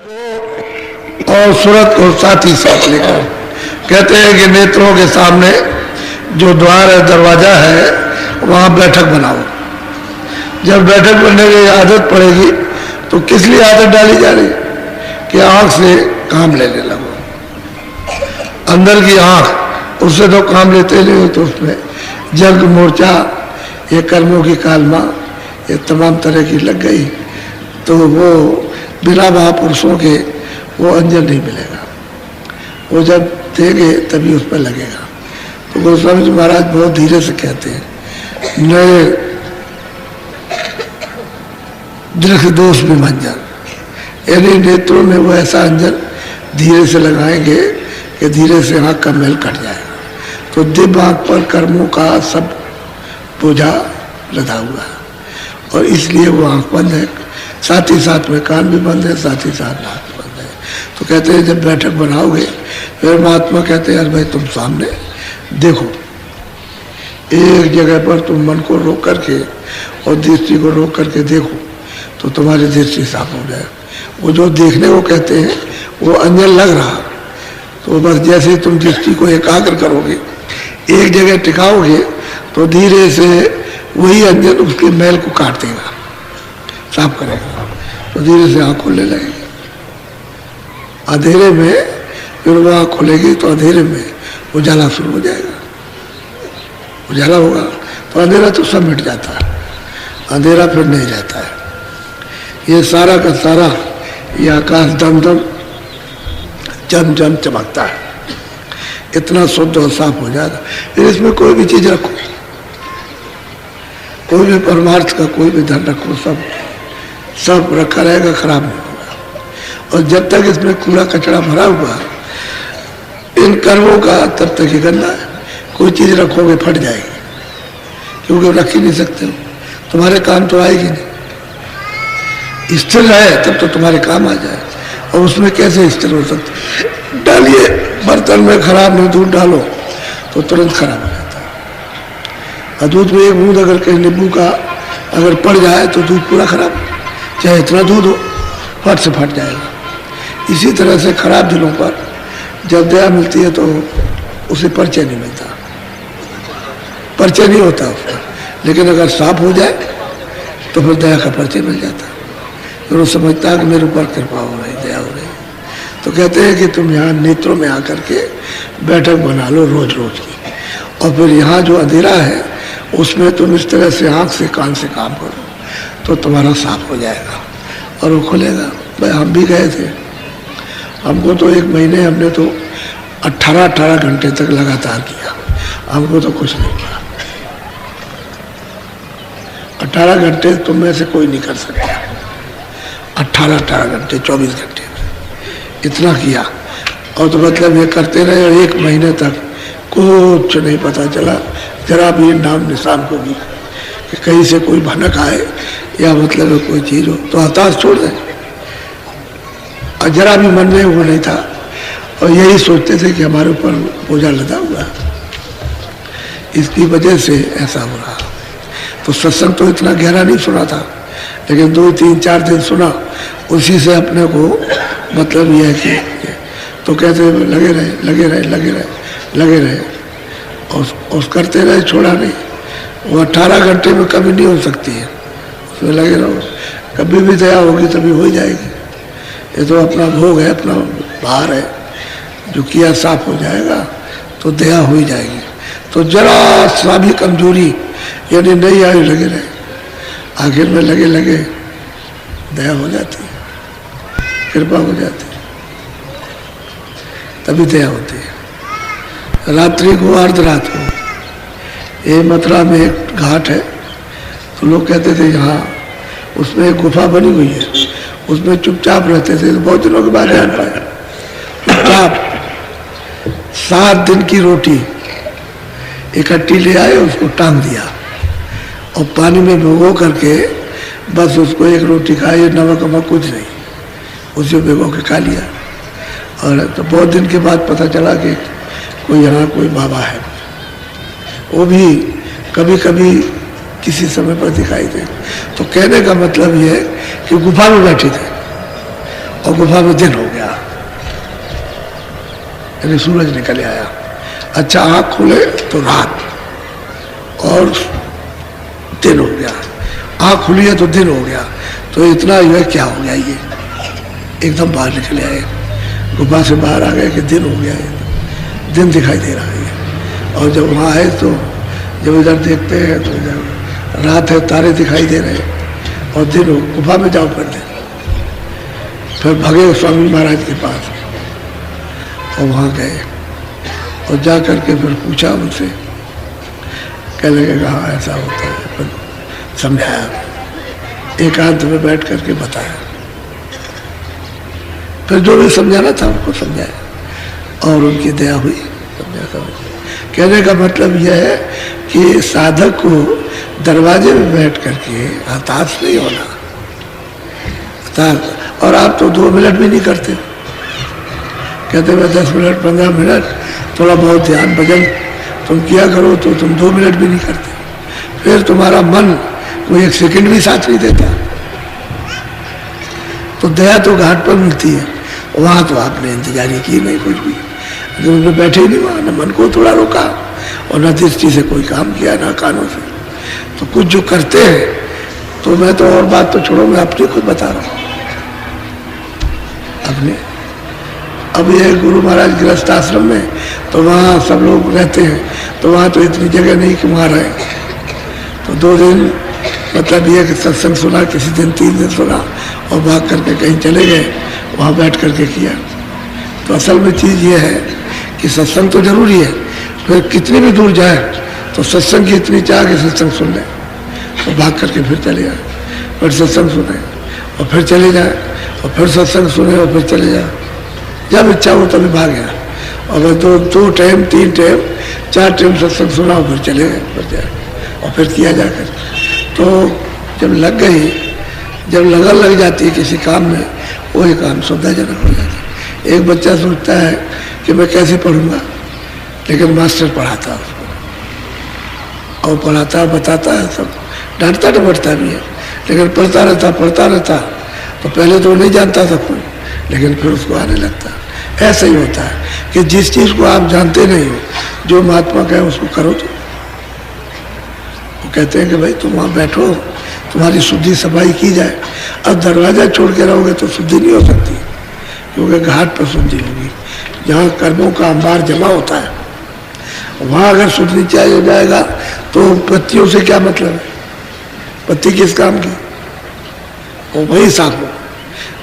और सूरत को साथ ही साथ लेकर कहते हैं कि नेत्रों के सामने जो द्वार है, दरवाजा है, वहां बैठक बनाओ। जब बैठक बनने की आदत पड़ेगी तो किस लिए आदत डाली जा रही कि आंख से काम लेने लगो। अंदर की आंख, उससे तो काम लेते नहीं हो, तो उसमें जंग मोर्चा, ये कर्मों की कालमा, ये तमाम तरह की लग गई, तो वो बिना महापुरुषों के वो अंजन नहीं मिलेगा। वो जब देंगे तभी उस पर लगेगा। तो गोस्वामी जी महाराज बहुत धीरे से कहते हैं, नए दृढ़ दोष विभंजन, यानी नेत्रों में वो ऐसा अंजन धीरे से लगाएंगे कि धीरे से आँख का मैल कट जाएगा। तो दिव्य आँख पर कर्मों का सब बोझा लदा हुआ है, और इसलिए वो आँख बंद है, साथ ही साथ में कान भी बंद है, साथ ही साथ नाक बंद है। तो कहते हैं जब बैठक बनाओगे, फिर महात्मा कहते हैं यार भाई तुम सामने देखो, एक जगह पर तुम मन को रोक करके और दृष्टि को रोक करके देखो तो तुम्हारी दृष्टि साफ हो जाए। वो जो देखने को कहते हैं वो अंजन लग रहा, तो बस जैसे ही तुम दृष्टि को एकाग्र करोगे, एक जगह टिकाओगे, तो धीरे से वही अंजन उसके मैल को काट देगा, साफ करेगा, तो धीरे से आँख खोलने लगेगी। अंधेरे में फिर वो आँख खोलेगी तो अंधेरे में उजाला शुरू हो जाएगा। उजाला होगा तो अंधेरा तो सब मिट जाता है, अंधेरा फिर नहीं रहता है। ये सारा का सारा ये आकाश दम दम जम जम चमकता है, इतना शुद्ध और साफ हो जाएगा। फिर इसमें कोई भी चीज रखो, कोई भी परमार्थ का कोई भी धन रखो, सब रखा रहेगा, खराब नहीं होगा। और जब तक इसमें कूड़ा कचरा भरा हुआ इन कर्मों का, तब तक ही गंदा है। कोई चीज रखोगे फट जाएगी, क्योंकि रख ही नहीं सकते हो, तुम्हारे काम तो आएगी नहीं। स्थिर रहे तब तो तुम्हारे काम आ जाए, और उसमें कैसे स्थिर हो सकते। डालिए बर्तन में खराब नहीं, दूध डालो तो तुरंत खराब हो जाता है। और दूध में एक बूंद अगर कहीं नींबू का अगर पड़ जाए तो दूध पूरा खराब, चाहे इतना दूध हो, फट से फट जाएगा। इसी तरह से खराब दिलों पर जब दया मिलती है तो उसे परिचय नहीं मिलता, परिचय नहीं होता उसका। लेकिन अगर साफ हो जाए तो फिर दया का परिचय मिल जाता है, फिर वो समझता है कि मेरे ऊपर कृपा हो रही, दया हो रही। तो कहते हैं कि तुम यहाँ नेत्रों में आकर के बैठक बना लो रोज रोज की, और फिर यहाँ जो अंधेरा है उसमें तुम इस तरह से आँख से कान से काम करो तो तुम्हारा साफ हो जाएगा और वो खुलेगा। भाई हम भी गए थे, हमको तो एक महीने हमने तो 18 घंटे तक लगातार किया, हमको तो कुछ नहीं किया। 18 घंटे तुम में से कोई नहीं कर सकता, 18 घंटे 24 घंटे में इतना किया। और तो मतलब ये करते रहे, और एक महीने तक कुछ नहीं पता चला, जरा भी नाम निशान को भी कि कहीं से कोई भनक आए या मतलब कोई चीज हो तो हताश छोड़ दे। और जरा भी मन में वो नहीं था, और यही सोचते थे कि हमारे ऊपर बोझा लदा हुआ है, इसकी वजह से ऐसा हो रहा। तो सत्संग तो इतना गहरा नहीं सुना था, लेकिन 2, 3, 4 दिन सुना, उसी से अपने को मतलब यह है कि तो कहते लगे रहे लगे रहे लगे रहे लगे रहे, और करते रहे, छोड़ा नहीं। वो 18 घंटे में कभी नहीं हो सकती है, उसमें लगे रहो, कभी भी दया होगी तभी हो जाएगी। ये तो अपना भोग है, अपना भार है, जो किया साफ हो जाएगा तो दया हो ही जाएगी। तो जरा सा भी कमजोरी यानी नहीं आई, लगे रहे, आखिर में लगे लगे दया हो जाती है, कृपा हो जाती है, तभी दया होती है। रात्रि को अर्धरात को, ये मथुरा में एक घाट है, तो लोग कहते थे यहाँ उसमें एक गुफा बनी हुई है, उसमें चुपचाप रहते थे। तो बहुत दिनों के बाद जान पाए, चुपचाप 7 दिन की रोटी इकट्ठी ले आए, उसको टांग दिया और पानी में भिगो करके बस उसको एक रोटी खाई, नमक वमक कुछ नहीं, उसे भिगो के खा लिया। और तो बहुत दिन के बाद पता चला कि कोई यहाँ कोई बाबा है, वो भी कभी कभी किसी समय पर दिखाई दे। तो कहने का मतलब ये है कि गुफा में बैठे थे और गुफा में दिन हो गया, यानी सूरज निकल आया। अच्छा, आँख खुले तो रात और दिन हो गया, आँख खुली है तो दिन हो गया। तो इतना जो है क्या हो गया, ये एकदम बाहर निकले आए, गुफा से बाहर आ गए कि दिन हो गया, दिन दिखाई दे रहा है। और जब वहाँ आए तो जब इधर देखते हैं तो इधर रात है, तारे दिखाई दे रहे और दिन हो, गुफा में जाओ पड़ते। फिर भगे स्वामी महाराज के पास और वहाँ गए और जा करके फिर पूछा उनसे, कहने लगे कहा ऐसा होता है, फिर समझाया, एकांत में बैठ करके बताया, फिर जो भी समझाना था उनको समझाया और उनकी दया हुई, समझा। कहने का मतलब यह है कि साधक को दरवाजे में बैठ करके हताश नहीं होना। और आप तो 2 मिनट भी नहीं करते, कहते मैं 10 मिनट 15 मिनट थोड़ा बहुत ध्यान भजन तुम किया करो, तो तुम 2 मिनट भी नहीं करते, फिर तुम्हारा मन कोई 1 सेकंड भी साथ नहीं देता। तो दया तो घाट पर मिलती है, वहाँ तो आपने इंतजारी की नहीं कुछ भी, उसमें बैठे ही नहीं, वहाँ न मन को थोड़ा रोका और न दृष्टि से कोई काम किया, ना कानों से। तो कुछ जो करते हैं, तो मैं तो और बात तो छोड़ो, मैं अपनी खुद बता रहा हूँ अपने। अब ये गुरु महाराज गृहस्थ आश्रम में, तो वहाँ सब लोग रहते हैं, तो वहाँ तो इतनी जगह नहीं कि वहाँ रहे। तो 2 दिन मतलब ये कि सत्संग सुना, किसी दिन 3 दिन सुना और भाग करके कहीं चले गए, वहाँ बैठ करके किया। तो असल में चीज़ ये है कि सत्संग तो जरूरी है, फिर कितनी भी दूर जाए तो सत्संग की इतनी चाह कि सत्संग सुन लें, तो भाग करके फिर चले जाए, फिर सत्संग सुने और फिर चले जाए, और फिर सत्संग सुने और फिर चले जाए, जब इच्छा हो तभी भाग गया। और फिर 2 टाइम 3 टाइम 4 टाइम सत्संग सुना और फिर चले गए, फिर जाए और फिर किया जाकर। तो जब लग गई, जब लगन लग जाती है किसी काम में, वही काम सुविधाजनक हो जाता है। एक बच्चा सोचता है कि मैं कैसे पढ़ूंगा, लेकिन मास्टर पढ़ाता है उसको, और पढ़ाता बताता है, सब डांटता डपटता भी है, लेकिन पढ़ता रहता। तो पहले तो नहीं जानता था कोई, लेकिन फिर उसको आने लगता है। ऐसा ही होता है कि जिस चीज़ को आप जानते नहीं हो, जो महात्मा कहे उसको करो। तो वो कहते हैं कि भाई तुम वहाँ बैठो, तुम्हारी शुद्धि सफाई की जाए। अब दरवाजा छोड़ के रहोगे तो शुद्धि नहीं हो सकती, क्योंकि घाट पर शुद्धि होगी, जहाँ कर्मों का अंबार जमा होता है। वहाँ अगर शुद्ध नीचाई हो जाएगा तो पत्तियों से क्या मतलब है, पत्ती किस काम की, वो वही साफ हो,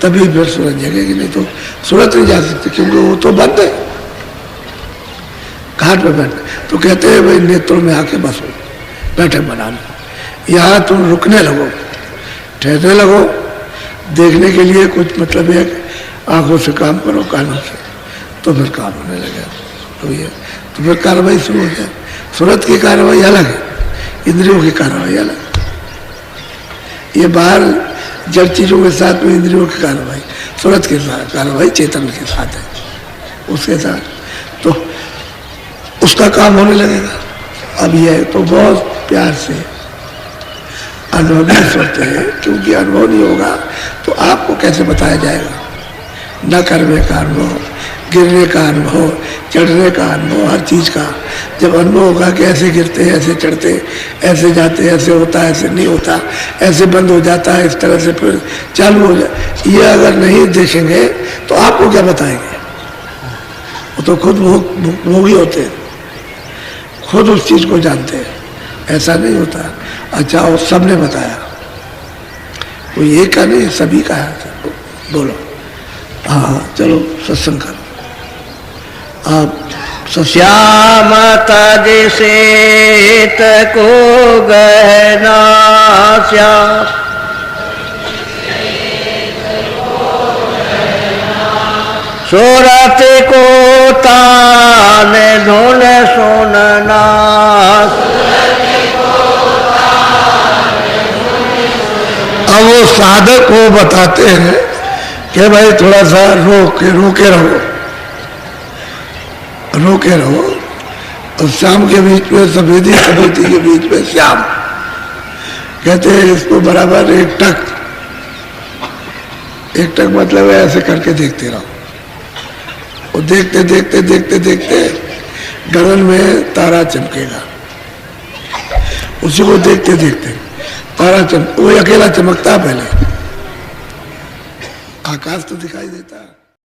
तभी फिर सूरज जगेगी, नहीं तो सूरज नहीं जा सकती, क्योंकि वो तो बंद है घाट पर बैठ। तो कहते हैं भाई नेत्रों में आके बसो, बैठक बना लो, यहाँ तुम रुकने लगो, ठहरने लगो, देखने के लिए कुछ मतलब है, आंखों से काम करो, कानों से, तो फिर काम होने लगे। तो ये तो फिर कार्रवाई शुरू हो जाए। सूरत की कार्रवाई अलग है, इंद्रियों की कार्रवाई अलग। ये बाहर जड़ चीजों के साथ में इंद्रियों की कार्रवाई, सूरत की कार्रवाई चेतन के साथ है, उसके साथ तो उसका काम होने लगेगा। अब यह तो बहुत प्यार से अनुभव सोचते हैं, क्योंकि अनुभव नहीं होगा तो आपको कैसे बताया जाएगा। न करने का अनुभव, गिरने का अनुभव, चढ़ने का अनुभव, हर चीज़ का जब अनुभव होगा कि ऐसे गिरते ऐसे चढ़ते, ऐसे जाते, ऐसे होता, ऐसे नहीं होता, ऐसे बंद हो जाता है, इस तरह से फिर चालू हो जाए, ये अगर नहीं देखेंगे तो आपको क्या बताएंगे। वो तो खुद भोगी होते हैं, खुद उस चीज़ को जानते हैं, ऐसा नहीं होता। अच्छा, और सबने बताया, कोई एक का नहीं, सभी का है। बोलो हाँ, चलो सत्संग करो आप। श्याम तज सेत को गहना श्याम, सूरत को तान धुन सुनना, अब वो साधक को बताते हैं कि भाई थोड़ा सा रोके रहो, और शाम के बीच में सफेदी के बीच में श्याम, कहते हैं इसको बराबर एक टक एकटक मतलब है ऐसे करके देखते रहो, और देखते देखते देखते देखते गगन में तारा चमकेगा। उसी को देखते देखते तारा वो अकेला चमकता, पहले आकाश तो दिखाई देता है।